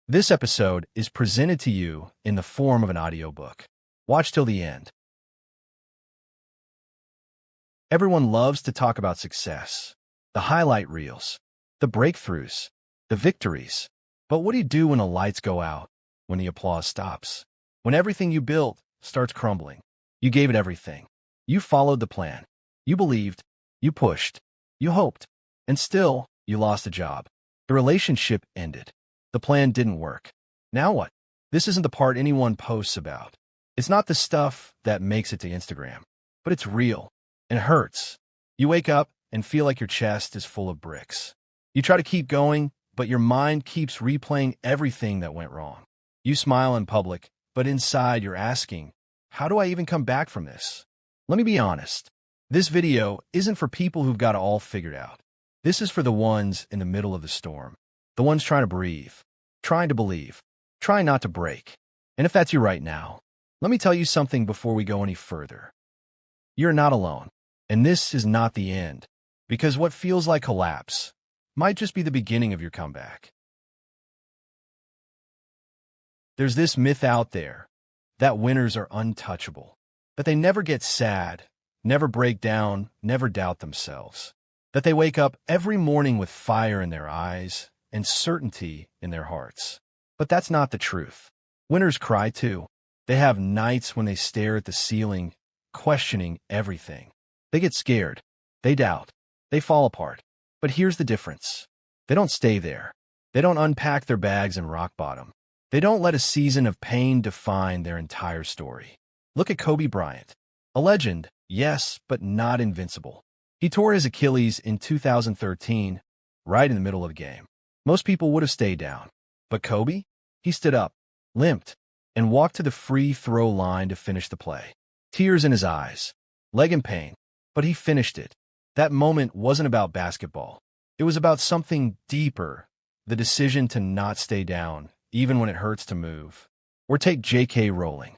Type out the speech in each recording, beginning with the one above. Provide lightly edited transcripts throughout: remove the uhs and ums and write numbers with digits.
This episode is presented to you in the form of an audiobook. Watch till the end. Everyone loves to talk about success, the highlight reels, the breakthroughs, the victories. But what do you do when the lights go out, when the applause stops, when everything you built starts crumbling? You gave it everything. You followed the plan. You believed. You pushed. You hoped. And still, you lost a job. The relationship ended. The plan didn't work. Now what? This isn't the part anyone posts about. It's not the stuff that makes it to Instagram. But it's real. And it hurts. You wake up and feel like your chest is full of bricks. You try to keep going, but your mind keeps replaying everything that went wrong. You smile in public, but inside you're asking, how do I even come back from this? Let me be honest. This video isn't for people who've got it all figured out. This is for the ones in the middle of the storm. The ones trying to breathe, trying to believe, trying not to break. And if that's you right now, let me tell you something before we go any further. You're not alone. And this is not the end. Because what feels like collapse might just be the beginning of your comeback. There's this myth out there that winners are untouchable, that they never get sad, never break down, never doubt themselves, that they wake up every morning with fire in their eyes and certainty in their hearts. But that's not the truth. Winners cry too. They have nights when they stare at the ceiling, questioning everything. They get scared. They doubt. They fall apart. But here's the difference. They don't stay there. They don't unpack their bags and rock bottom. They don't let a season of pain define their entire story. Look at Kobe Bryant. A legend, yes, but not invincible. He tore his Achilles in 2013, right in the middle of the game. Most people would have stayed down. But Kobe? He stood up, limped, and walked to the free throw line to finish the play. Tears in his eyes, leg in pain, but he finished it. That moment wasn't about basketball. It was about something deeper, the decision to not stay down, even when it hurts to move. Or take J.K. Rowling.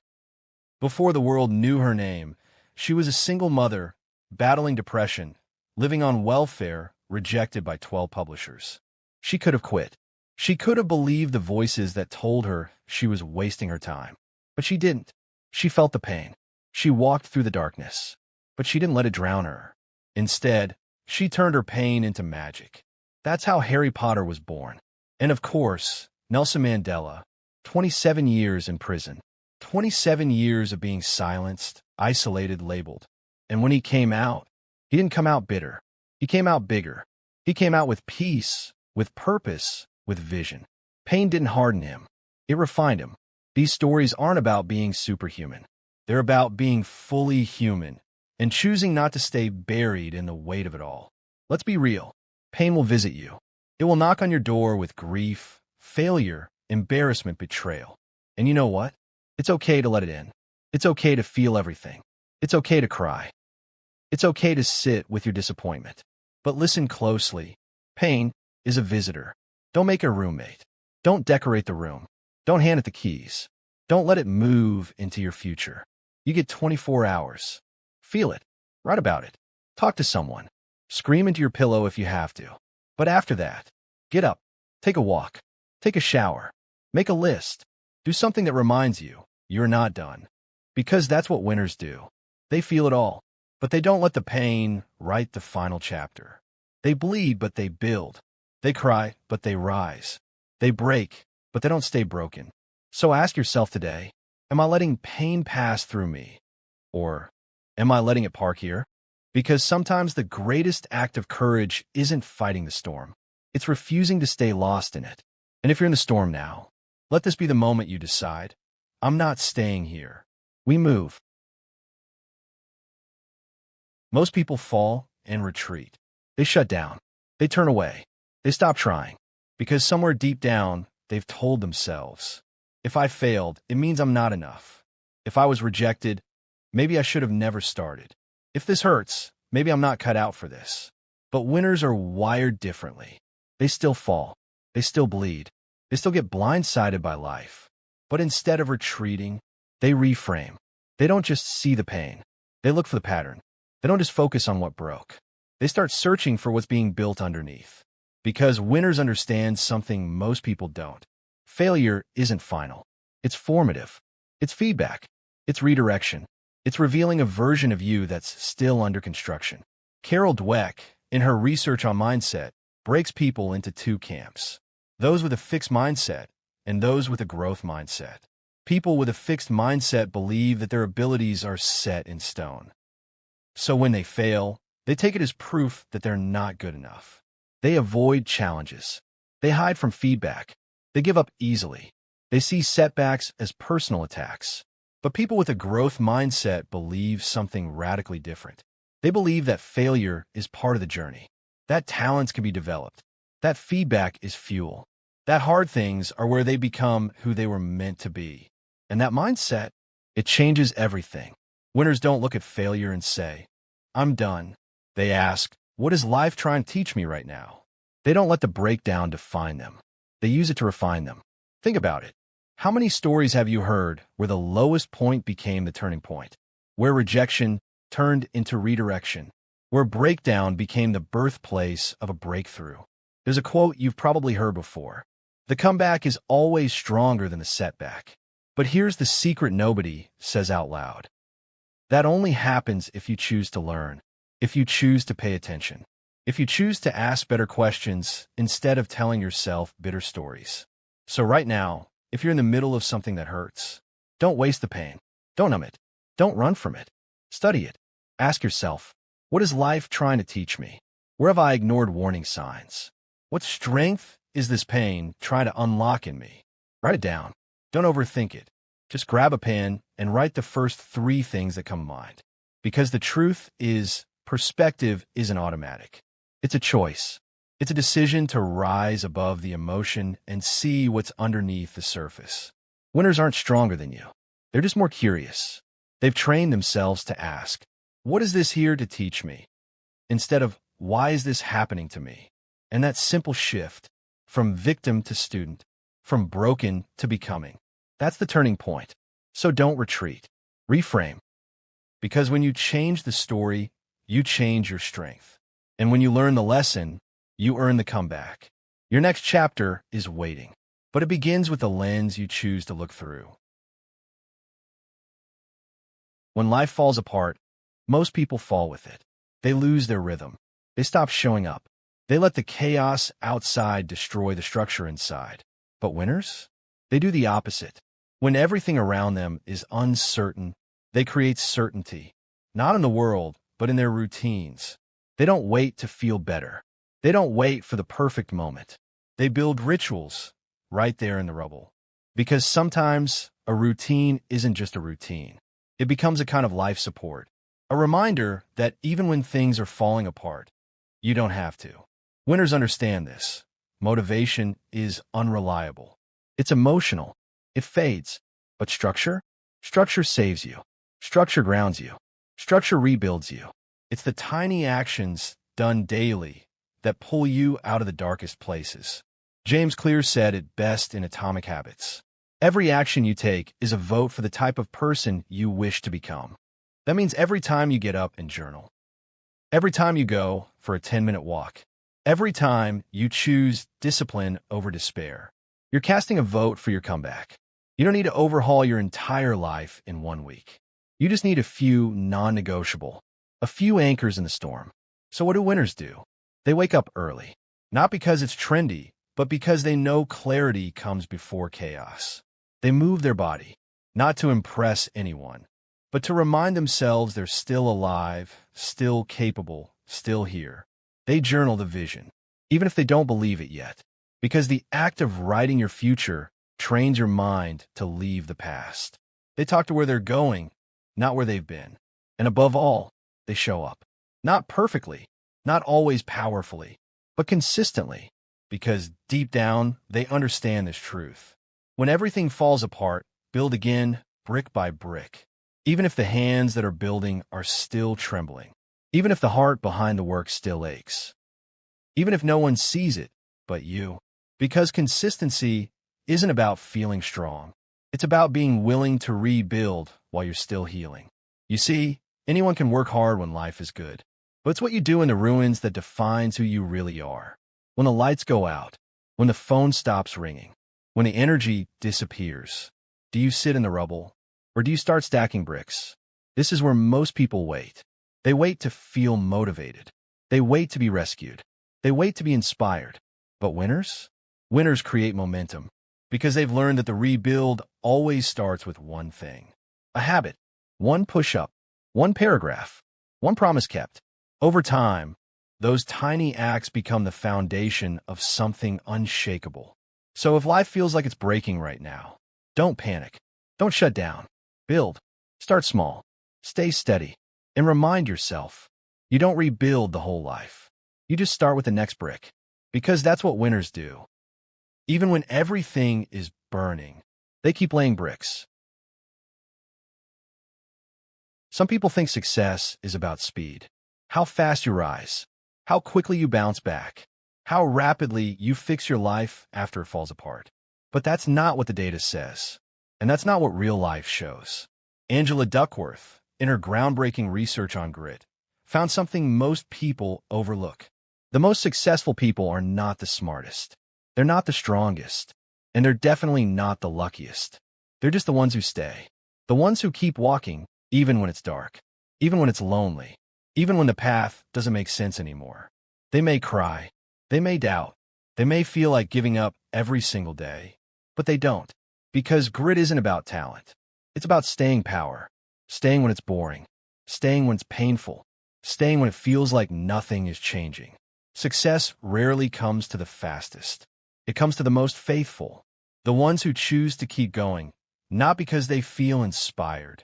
Before the world knew her name, she was a single mother, battling depression, living on welfare, rejected by 12 publishers. She could have quit. She could have believed the voices that told her she was wasting her time. But she didn't. She felt the pain. She walked through the darkness. But she didn't let it drown her. Instead, she turned her pain into magic. That's how Harry Potter was born. And of course, Nelson Mandela, 27 years in prison, 27 years of being silenced, isolated, labeled. And when he came out, he didn't come out bitter. He came out bigger. He came out with peace, with purpose, with vision. Pain didn't harden him. It refined him. These stories aren't about being superhuman. They're about being fully human and choosing not to stay buried in the weight of it all. Let's be real. Pain will visit you. It will knock on your door with grief, failure, embarrassment, betrayal. And you know what? It's okay to let it in. It's okay to feel everything. It's okay to cry. It's okay to sit with your disappointment. But listen closely. Pain is a visitor. Don't make it a roommate. Don't decorate the room. Don't hand it the keys. Don't let it move into your future. You get 24 hours. Feel it. Write about it. Talk to someone. Scream into your pillow if you have to. But after that, get up. Take a walk. Take a shower. Make a list. Do something that reminds you you're not done. Because that's what winners do. They feel it all. But they don't let the pain write the final chapter. They bleed, but they build. They cry, but they rise. They break, but they don't stay broken. So ask yourself today, am I letting pain pass through me? Or am I letting it park here? Because sometimes the greatest act of courage isn't fighting the storm. It's refusing to stay lost in it. And if you're in the storm now, let this be the moment you decide, I'm not staying here. We move. Most people fall and retreat. They shut down. They turn away. They stop trying. Because somewhere deep down, they've told themselves, if I failed, it means I'm not enough. If I was rejected, maybe I should have never started. If this hurts, maybe I'm not cut out for this. But winners are wired differently. They still fall. They still bleed. They still get blindsided by life. But instead of retreating, they reframe. They don't just see the pain. They look for the pattern. They don't just focus on what broke. They start searching for what's being built underneath. Because winners understand something most people don't. Failure isn't final. It's formative. It's feedback. It's redirection. It's revealing a version of you that's still under construction. Carol Dweck, in her research on mindset, breaks people into two camps: those with a fixed mindset and those with a growth mindset. People with a fixed mindset believe that their abilities are set in stone. So when they fail, they take it as proof that they're not good enough. They avoid challenges. They hide from feedback. They give up easily. They see setbacks as personal attacks. But people with a growth mindset believe something radically different. They believe that failure is part of the journey, that talents can be developed, that feedback is fuel, that hard things are where they become who they were meant to be. And that mindset, it changes everything. Winners don't look at failure and say, "I'm done." They ask, "What is life trying to teach me right now?" They don't let the breakdown define them. They use it to refine them. Think about it. How many stories have you heard where the lowest point became the turning point? Where rejection turned into redirection? Where breakdown became the birthplace of a breakthrough? There's a quote you've probably heard before: "The comeback is always stronger than the setback." But here's the secret nobody says out loud. That only happens if you choose to learn, if you choose to pay attention, if you choose to ask better questions instead of telling yourself bitter stories. So right now, if you're in the middle of something that hurts, don't waste the pain. Don't numb it. Don't run from it. Study it. Ask yourself, what is life trying to teach me? Where have I ignored warning signs? What strength is this pain trying to unlock in me? Write it down. Don't overthink it. Just grab a pen and write the first 3 things that come to mind. Because the truth is, perspective isn't automatic. It's a choice. It's a decision to rise above the emotion and see what's underneath the surface. Winners aren't stronger than you. They're just more curious. They've trained themselves to ask, what is this here to teach me? Instead of, why is this happening to me? And that simple shift, from victim to student, from broken to becoming, that's the turning point. So don't retreat. Reframe. Because when you change the story, you change your strength. And when you learn the lesson, you earn the comeback. Your next chapter is waiting, but it begins with the lens you choose to look through. When life falls apart, most people fall with it. They lose their rhythm. They stop showing up. They let the chaos outside destroy the structure inside. But winners? They do the opposite. When everything around them is uncertain, they create certainty, not in the world, but in their routines. They don't wait to feel better. They don't wait for the perfect moment. They build rituals right there in the rubble. Because sometimes a routine isn't just a routine. It becomes a kind of life support. A reminder that even when things are falling apart, you don't have to. Winners understand this. Motivation is unreliable. It's emotional. It fades. But structure? Structure saves you. Structure grounds you. Structure rebuilds you. It's the tiny actions done daily that pull you out of the darkest places. James Clear said it best in Atomic Habits. Every action you take is a vote for the type of person you wish to become. That means every time you get up and journal, every time you go for a 10-minute walk, every time you choose discipline over despair, you're casting a vote for your comeback. You don't need to overhaul your entire life in 1 week. You just need a few non-negotiable, a few anchors in the storm. So what do winners do? They wake up early, not because it's trendy, but because they know clarity comes before chaos. They move their body, not to impress anyone, but to remind themselves they're still alive, still capable, still here. They journal the vision, even if they don't believe it yet, because the act of writing your future trains your mind to leave the past. They talk to where they're going, not where they've been. And above all, they show up. Not perfectly, not always powerfully, but consistently, because deep down, they understand this truth. When everything falls apart, build again, brick by brick. Even if the hands that are building are still trembling. Even if the heart behind the work still aches. Even if no one sees it but you. Because consistency isn't about feeling strong. It's about being willing to rebuild while you're still healing. You see, anyone can work hard when life is good. But it's what you do in the ruins that defines who you really are. When the lights go out, when the phone stops ringing, When the energy disappears, do you sit in the rubble, or do you start stacking bricks? This is where most people wait. They wait to feel motivated. They wait to be rescued. They wait to be inspired. But winners? Winners create momentum because they've learned that the rebuild always starts with one thing. A habit, one push-up, one paragraph, one promise kept. Over time, those tiny acts become the foundation of something unshakable. So if life feels like it's breaking right now, don't panic. Don't shut down. Build. Start small. Stay steady. And remind yourself, you don't rebuild the whole life. You just start with the next brick. Because that's what winners do. Even when everything is burning, they keep laying bricks. Some people think success is about speed. How fast you rise. How quickly you bounce back. How rapidly you fix your life after it falls apart. But that's not what the data says. And that's not what real life shows. Angela Duckworth, in her groundbreaking research on grit, found something most people overlook. The most successful people are not the smartest. They're not the strongest. And they're definitely not the luckiest. They're just the ones who stay. The ones who keep walking, even when it's dark. Even when it's lonely. Even when the path doesn't make sense anymore. They may cry. They may doubt. They may feel like giving up every single day. But they don't. Because grit isn't about talent. It's about staying power. Staying when it's boring. Staying when it's painful. Staying when it feels like nothing is changing. Success rarely comes to the fastest. It comes to the most faithful. The ones who choose to keep going, not because they feel inspired,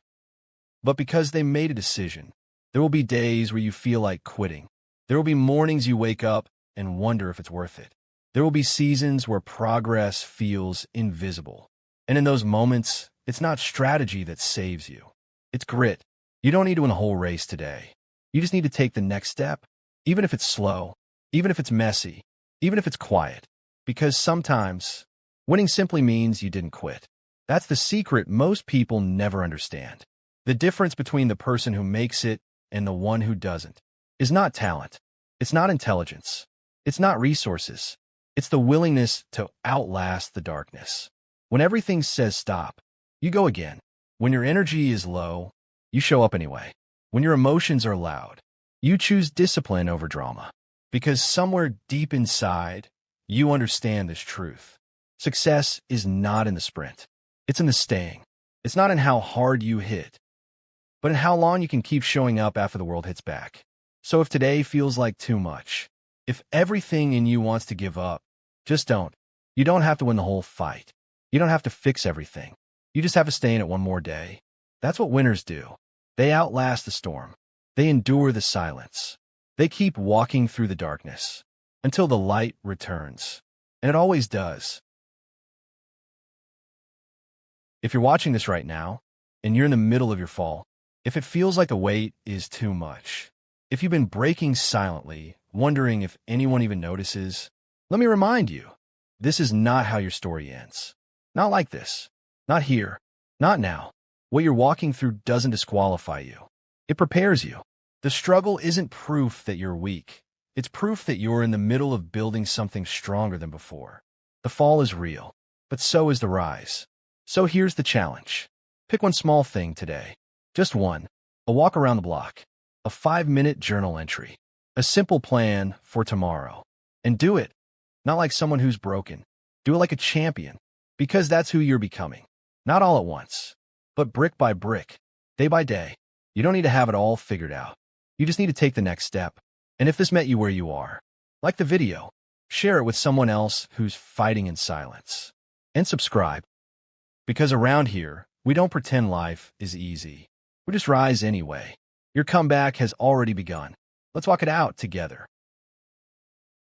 but because they made a decision. There will be days where you feel like quitting. There will be mornings you wake up and wonder if it's worth it. There will be seasons where progress feels invisible. And in those moments, it's not strategy that saves you. It's grit. You don't need to win a whole race today. You just need to take the next step, even if it's slow, even if it's messy, even if it's quiet. Because sometimes, winning simply means you didn't quit. That's the secret most people never understand. The difference between the person who makes it and the one who doesn't is not talent. It's not intelligence. It's not resources. It's the willingness to outlast the darkness. When everything says stop, you go again. When your energy is low, you show up anyway. When your emotions are loud, you choose discipline over drama. Because somewhere deep inside, you understand this truth. Success is not in the sprint. It's in the staying. It's not in how hard you hit, but in how long you can keep showing up after the world hits back. So if today feels like too much, if everything in you wants to give up, just don't. You don't have to win the whole fight. You don't have to fix everything. You just have to stay in it one more day. That's what winners do. They outlast the storm. They endure the silence. They keep walking through the darkness until the light returns. And it always does. If you're watching this right now, and you're in the middle of your fall, if it feels like the weight is too much, if you've been breaking silently, wondering if anyone even notices, let me remind you, this is not how your story ends. Not like this. Not here. Not now. What you're walking through doesn't disqualify you. It prepares you. The struggle isn't proof that you're weak. It's proof that you're in the middle of building something stronger than before. The fall is real, but so is the rise. So here's the challenge. Pick one small thing today. Just one. A walk around the block. A 5-minute journal entry. A simple plan for tomorrow. And do it. Not like someone who's broken. Do it like a champion. Because that's who you're becoming. Not all at once, but brick by brick, day by day. You don't need to have it all figured out. You just need to take the next step. And if this met you where you are, like the video, share it with someone else who's fighting in silence. And subscribe. Because around here, we don't pretend life is easy. We just rise anyway. Your comeback has already begun. Let's walk it out together.